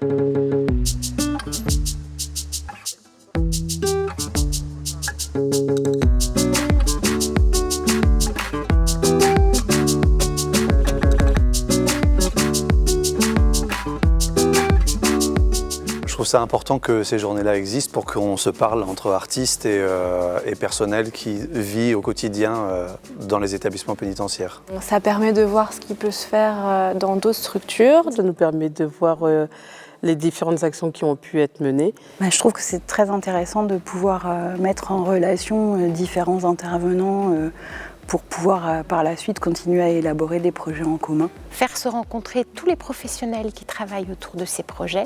Je trouve ça important que ces journées-là existent pour qu'on se parle entre artistes et personnel qui vit au quotidien dans les établissements pénitentiaires. Ça permet de voir ce qui peut se faire dans d'autres structures. Ça nous permet de voir les différentes actions qui ont pu être menées. Je trouve que c'est très intéressant de pouvoir mettre en relation différents intervenants pour pouvoir par la suite continuer à élaborer des projets en commun. Faire se rencontrer tous les professionnels qui travaillent autour de ces projets,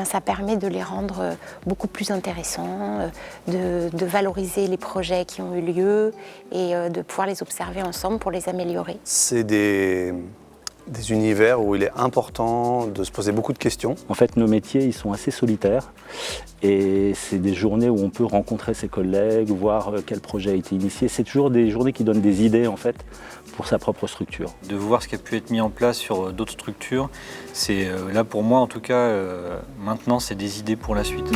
ça permet de les rendre beaucoup plus intéressants, de valoriser les projets qui ont eu lieu et de pouvoir les observer ensemble pour les améliorer. C'est des univers où il est important de se poser beaucoup de questions. En fait, nos métiers, ils sont assez solitaires et c'est des journées où on peut rencontrer ses collègues, voir quel projet a été initié. C'est toujours des journées qui donnent des idées, en fait, pour sa propre structure. De voir ce qui a pu être mis en place sur d'autres structures, c'est là pour moi en tout cas, maintenant c'est des idées pour la suite.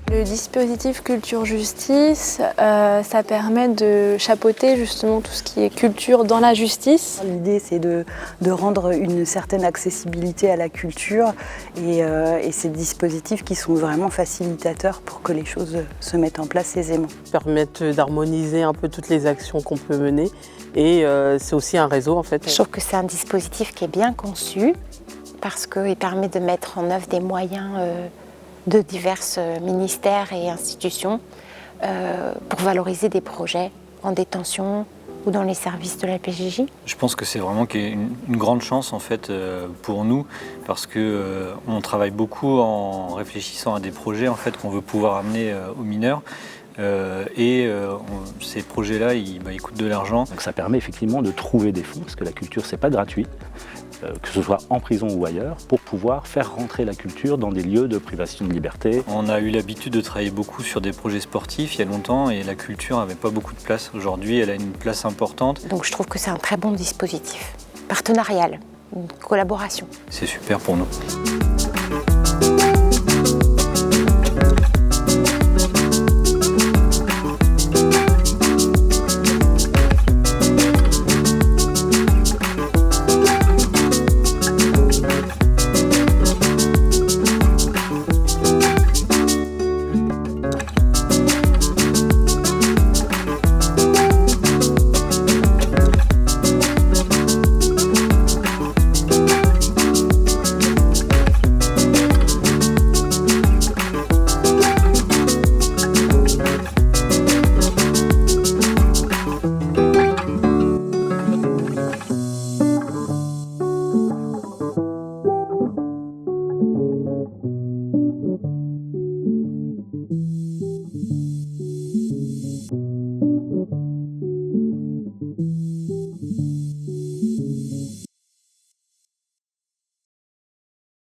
Le dispositif Culture Justice, ça permet de chapeauter justement tout ce qui est culture dans la justice. L'idée, c'est de rendre une certaine accessibilité à la culture et ces dispositifs qui sont vraiment facilitateurs pour que les choses se mettent en place aisément. Permettent d'harmoniser un peu toutes les actions qu'on peut mener et c'est aussi un réseau en fait. Je trouve que c'est un dispositif qui est bien conçu parce qu'il permet de mettre en œuvre des moyens de divers ministères et institutions pour valoriser des projets en détention ou dans les services de la PJJ. Je pense que c'est vraiment une grande chance en fait pour nous parce que on travaille beaucoup en réfléchissant à des projets en fait qu'on veut pouvoir amener aux mineurs. Ces projets-là, ils coûtent de l'argent. Donc ça permet effectivement de trouver des fonds, parce que la culture, c'est pas gratuit, que ce soit en prison ou ailleurs, pour pouvoir faire rentrer la culture dans des lieux de privation de liberté. On a eu l'habitude de travailler beaucoup sur des projets sportifs il y a longtemps et la culture n'avait pas beaucoup de place. Aujourd'hui, elle a une place importante. Donc je trouve que c'est un très bon dispositif, partenarial, une collaboration. C'est super pour nous.